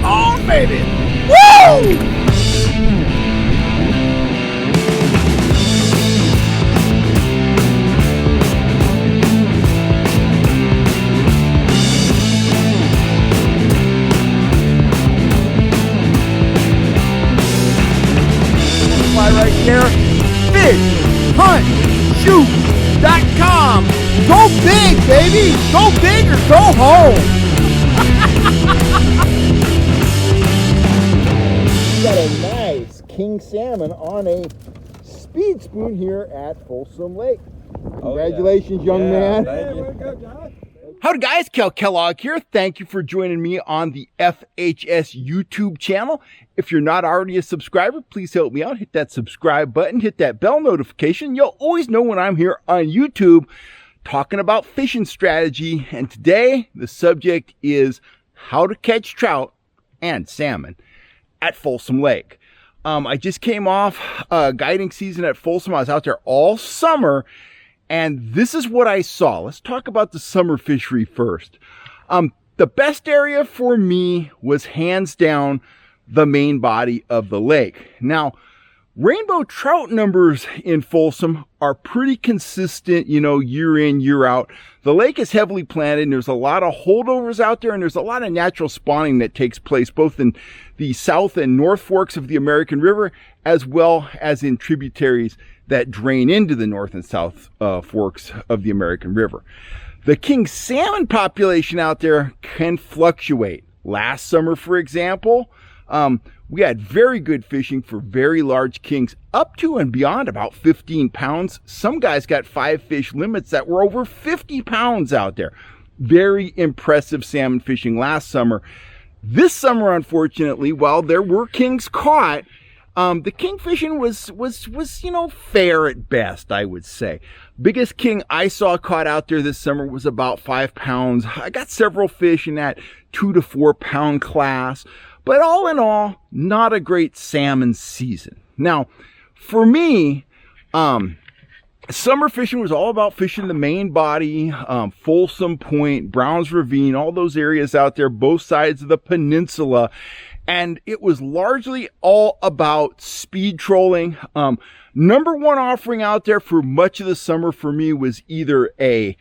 on, baby. Woo! Right there, fishhuntshoot.com. Go big, baby. Go big or go home. We got a nice king salmon on a speed spoon here at Folsom Lake. Congratulations, young man. Thank you. Howdy guys, Kel Kellogg here. Thank you for joining me on the FHS YouTube channel. If you're not already a subscriber, please help me out. Hit that subscribe button, hit that bell notification. You'll always know when I'm here on YouTube talking about fishing strategy. And today the subject is how to catch trout and salmon at Folsom Lake. I just came off guiding season at Folsom. I was out there all summer. And this is what I saw. Let's talk about the summer fishery first. The best area for me was hands down the main body of the lake. Now, rainbow trout numbers in Folsom are pretty consistent, year in, year out. The lake is heavily planted and there's a lot of holdovers out there and there's a lot of natural spawning that takes place both in the south and north forks of the American River as well as in tributaries that drain into the north and south forks of the American River. The king salmon population out there can fluctuate. Last summer, for example, we had very good fishing for very large kings up to and beyond about 15 pounds. Some guys got 5 fish limits that were over 50 pounds out there. Very impressive salmon fishing last summer. This summer, unfortunately, while there were kings caught, the king fishing was fair at best, I would say. Biggest king I saw caught out there this summer was about 5 pounds. I got several fish in that 2 to 4 pound class, but all in all, not a great salmon season. Now, for me, summer fishing was all about fishing the main body, Folsom Point, Browns Ravine, all those areas out there, both sides of the peninsula. And it was largely all about speed trolling. Number one offering out there for much of the summer for me was either a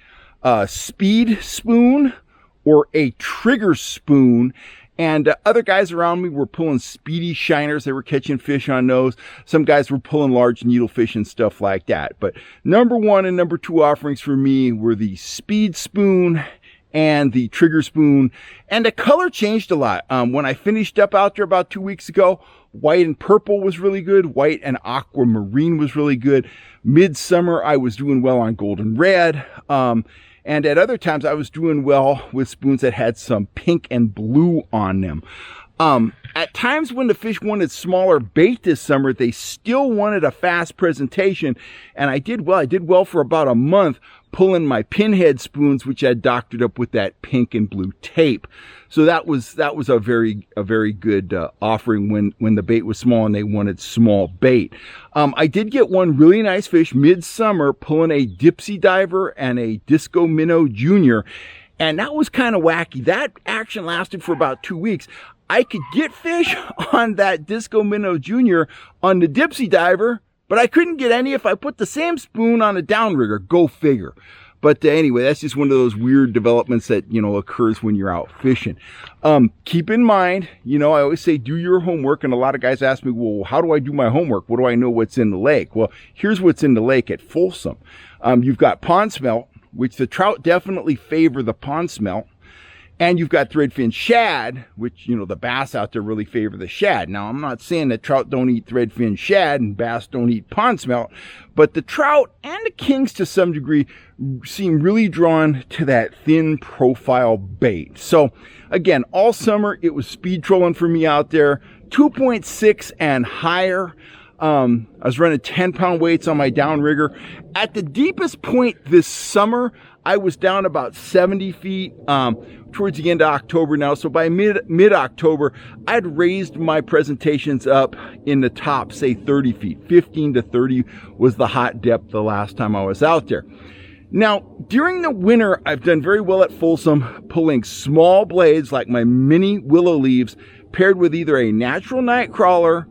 speed spoon or a trigger spoon. And other guys around me were pulling speedy shiners. They were catching fish on those. Some guys were pulling large needlefish and stuff like that. But number one and number two offerings for me were the speed spoon and the trigger spoon, and the color changed a lot. When I finished up out there about 2 weeks ago, white and purple was really good. White and aquamarine was really good. Midsummer, I was doing well on golden red. And at other times, I was doing well with spoons that had some pink and blue on them. At times when the fish wanted smaller bait this summer, they still wanted a fast presentation. And I did well. I did well for about a month pulling my pinhead spoons, which I doctored up with that pink and blue tape. So that was a very good offering when the bait was small and they wanted small bait. I did get one really nice fish midsummer pulling a Dipsy Diver and a Disco Minnow Junior. And that was kind of wacky. That action lasted for about 2 weeks. I could get fish on that Disco Minnow Junior on the Dipsy Diver, but I couldn't get any if I put the same spoon on a downrigger. Go figure. But anyway, that's just one of those weird developments that, occurs when you're out fishing. Keep in mind, I always say do your homework. And a lot of guys ask me, well, how do I do my homework? What do I know what's in the lake? Well, here's what's in the lake at Folsom. You've got pond smelt, which the trout definitely favor the pond smelt. And you've got threadfin shad, which, the bass out there really favor the shad. Now, I'm not saying that trout don't eat threadfin shad and bass don't eat pond smelt, but the trout and the kings to some degree seem really drawn to that thin profile bait. So again, all summer it was speed trolling for me out there, 2.6 and higher. I was running 10-pound weights on my downrigger. At the deepest point this summer, I was down about 70 feet towards the end of October now. So by mid-October, I'd raised my presentations up in the top, say 30 feet. 15 to 30 was the hot depth the last time I was out there. Now, during the winter, I've done very well at Folsom, pulling small blades like my mini willow leaves paired with either a natural night crawler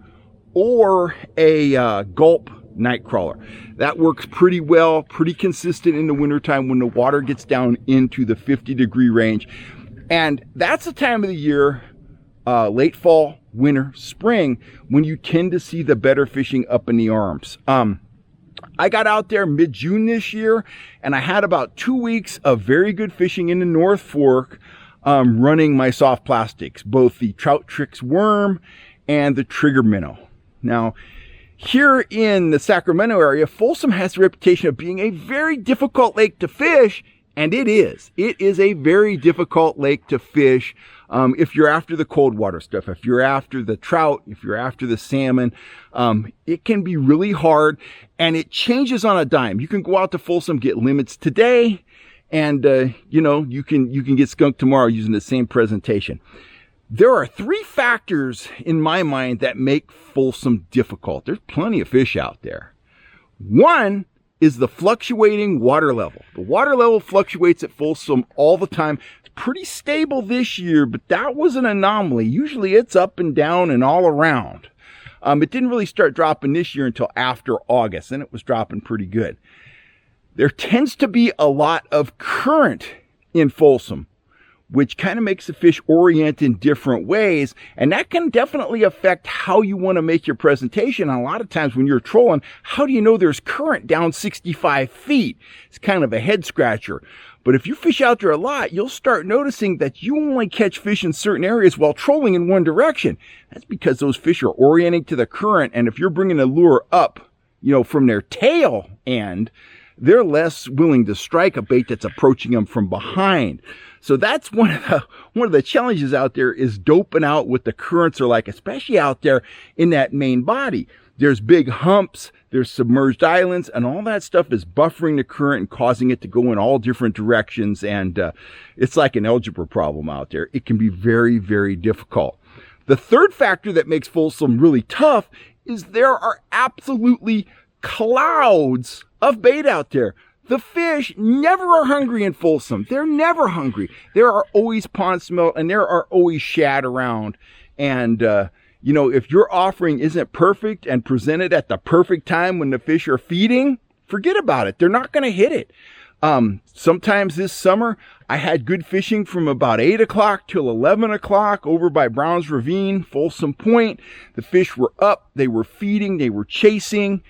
or a gulp night crawler. That works pretty well, pretty consistent in the wintertime when the water gets down into the 50-degree range. And that's the time of the year, late fall, winter, spring, when you tend to see the better fishing up in the arms. I got out there mid-June this year, and I had about 2 weeks of very good fishing in the North Fork, running my soft plastics, both the Trout Tricks worm and the trigger minnow. Now, here in the Sacramento area, Folsom has the reputation of being a very difficult lake to fish, and it is. It is a very difficult lake to fish if you're after the cold water stuff, if you're after the trout, if you're after the salmon. It can be really hard, and it changes on a dime. You can go out to Folsom, get limits today, and you can get skunked tomorrow using the same presentation. There are 3 factors in my mind that make Folsom difficult. There's plenty of fish out there. One is the fluctuating water level. The water level fluctuates at Folsom all the time. It's pretty stable this year, but that was an anomaly. Usually it's up and down and all around. It didn't really start dropping this year until after August, and it was dropping pretty good. There tends to be a lot of current in Folsom, which kind of makes the fish orient in different ways. And that can definitely affect how you want to make your presentation. And a lot of times when you're trolling, how do you know there's current down 65 feet? It's kind of a head scratcher. But if you fish out there a lot, you'll start noticing that you only catch fish in certain areas while trolling in one direction. That's because those fish are orienting to the current. And if you're bringing the lure up, from their tail end, they're less willing to strike a bait that's approaching them from behind. So that's one of the challenges out there, is doping out what the currents are like, especially out there in that main body. There's big humps, there's submerged islands, and all that stuff is buffering the current and causing it to go in all different directions. And it's like an algebra problem out there. It can be very, very difficult. The third factor that makes Folsom really tough is there are absolutely clouds of bait out there. The fish never are hungry in Folsom. They're never hungry. There are always pond smelt, and there are always shad around. And, if your offering isn't perfect and presented at the perfect time when the fish are feeding, forget about it. They're not going to hit it. Sometimes this summer, I had good fishing from about 8 o'clock till 11 o'clock over by Browns Ravine, Folsom Point. The fish were up. They were feeding. They were chasing.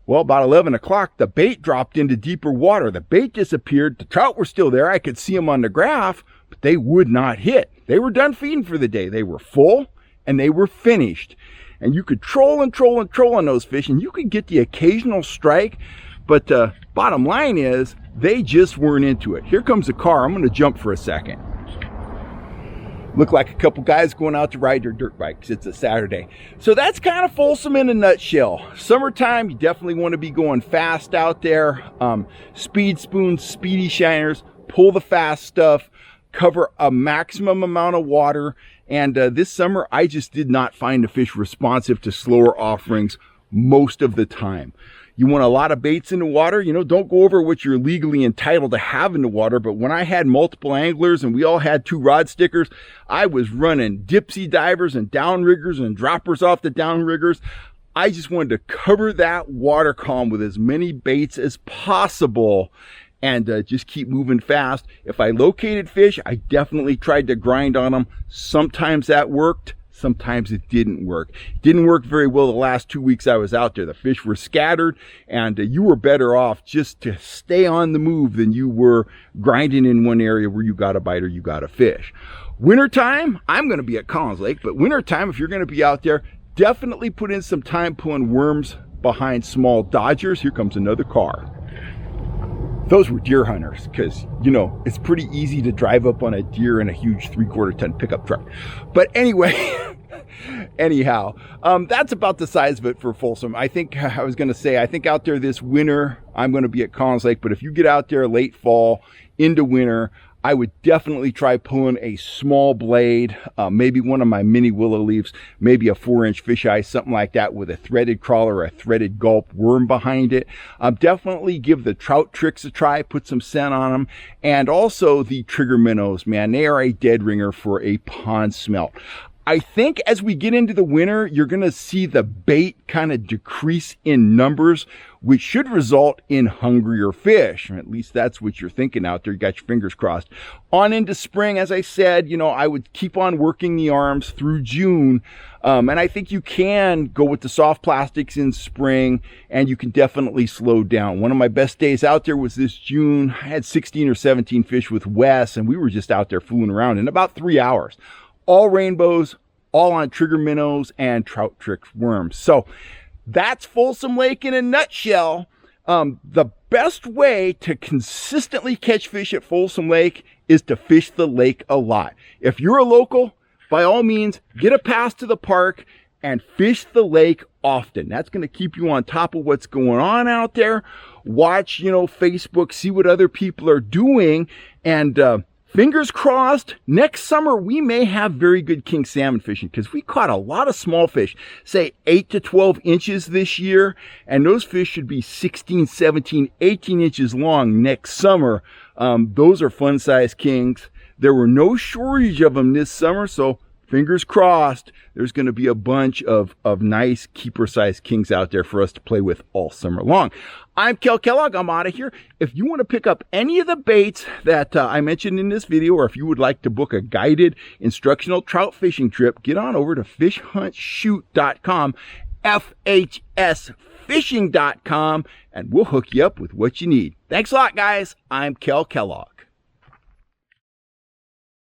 Well, about 11 o'clock, the bait dropped into deeper water. The bait disappeared. The trout were still there. I could see them on the graph, but they would not hit. They were done feeding for the day. They were full and they were finished. And you could troll and troll and troll on those fish, and you could get the occasional strike. But bottom line is, they just weren't into it. Here comes a car. I'm going to jump for a second. Look like a couple guys going out to ride their dirt bikes. It's a Saturday. So that's kind of Folsom in a nutshell. Summertime, you definitely want to be going fast out there. Speed spoons, speedy shiners, pull the fast stuff, cover a maximum amount of water. And this summer, I just did not find the fish responsive to slower offerings most of the time. You want a lot of baits in the water, don't go over what you're legally entitled to have in the water. But when I had multiple anglers and we all had 2 rod stickers, I was running dipsy divers and downriggers and droppers off the downriggers. I just wanted to cover that water column with as many baits as possible and just keep moving fast. If I located fish, I definitely tried to grind on them. Sometimes that worked. Sometimes it didn't work. It didn't work very well the last 2 weeks I was out there. The fish were scattered, and you were better off just to stay on the move than you were grinding in one area where you got a bite or you got a fish. Wintertime, I'm going to be at Collins Lake, but wintertime, if you're going to be out there, definitely put in some time pulling worms behind small dodgers. Here comes another car. Those were deer hunters, because, it's pretty easy to drive up on a deer in a huge 3/4 ton pickup truck. But anyway, anyhow, that's about the size of it for Folsom. I think out there this winter, I'm going to be at Collins Lake. But if you get out there late fall into winter, I would definitely try pulling a small blade, maybe one of my mini willow leaves, maybe a 4-inch fisheye, something like that, with a threaded crawler or a threaded gulp worm behind it. Definitely give the Trout Tricks a try, put some scent on them. And also the trigger minnows, man, they are a dead ringer for a pond smelt. I think as we get into the winter, you're going to see the bait kind of decrease in numbers, which should result in hungrier fish. Or at least that's what you're thinking out there. You got your fingers crossed. On into spring, as I said, I would keep on working the arms through June. And I think you can go with the soft plastics in spring, and you can definitely slow down. One of my best days out there was this June. I had 16 or 17 fish with Wes, and we were just out there fooling around in about 3 hours. All rainbows, all on trigger minnows and trout tricks worms. So that's Folsom Lake in a nutshell. The best way to consistently catch fish at Folsom Lake is to fish the lake a lot. If you're a local, by all means, get a pass to the park and fish the lake often. That's going to keep you on top of what's going on out there. Watch, Facebook, see what other people are doing, and fingers crossed, next summer we may have very good king salmon fishing, because we caught a lot of small fish, say 8 to 12 inches this year, and those fish should be 16, 17, 18 inches long next summer. Those are fun-sized kings. There were no shortage of them this summer, so fingers crossed, there's going to be a bunch of nice keeper-sized kings out there for us to play with all summer long. I'm Kel Kellogg. I'm out of here. If you want to pick up any of the baits that I mentioned in this video, or if you would like to book a guided instructional trout fishing trip, get on over to fishhuntshoot.com, FHSfishing.com, and we'll hook you up with what you need. Thanks a lot, guys. I'm Kel Kellogg.